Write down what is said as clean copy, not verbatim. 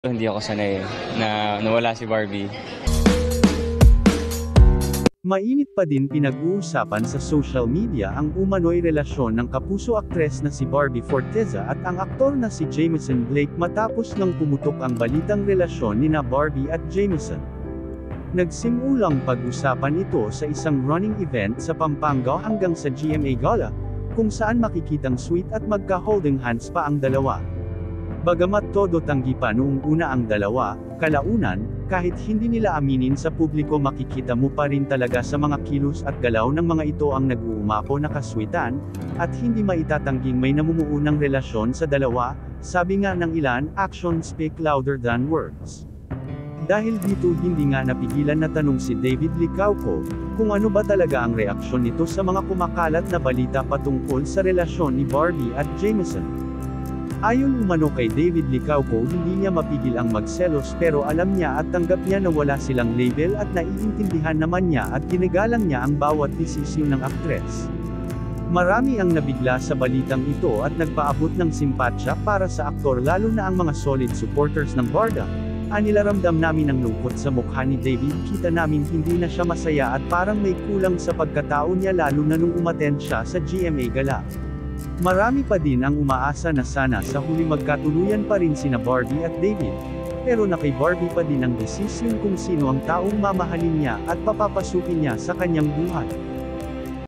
Hindi ako sanay na nawala si Barbie. Mainit pa din pinag-uusapan sa social media ang umano'y relasyon ng kapuso aktres na si Barbie Forteza at ang aktor na si Jameson Blake matapos nang pumutok ang balitang relasyon nina Barbie at Jameson. Nagsimulang pag-usapan ito sa isang running event sa Pampanga hanggang sa GMA Gala, kung saan makikitang sweet at magka-holding hands pa ang dalawa. Bagamat todo tanggi pa noong una ang dalawa, kalaunan, kahit hindi nila aminin sa publiko makikita mo pa rin talaga sa mga kilos at galaw ng mga ito ang nag-uumapo na kaswitan, at hindi maitatangging may namumuunang relasyon sa dalawa, sabi nga ng ilan, actions speak louder than words. Dahil dito hindi nga napigilan na tanong si David Licauco, kung ano ba talaga ang reaksyon nito sa mga kumakalat na balita patungkol sa relasyon ni Barbie at Jameson. Ayon umano kay David Licauco, hindi niya mapigil ang magselos pero alam niya at tanggap niya na wala silang label at naiintindihan naman niya at ginagalang niya ang bawat desisyon ng aktres. Marami ang nabigla sa balitang ito at nagpaabot ng simpatsya para sa aktor lalo na ang mga solid supporters ng Barda. Anilaramdam namin ang lungkot sa mukha ni David, kita namin hindi na siya masaya at parang may kulang sa pagkatao niya lalo na nung umattend siya sa GMA Gala. Marami pa din ang umaasa na sana sa huli magkatuluyan pa rin sina Barbie at David. Pero na kay Barbie pa din ang desisyon kung sino ang taong mamahalin niya at papapasukin niya sa kanyang buhay.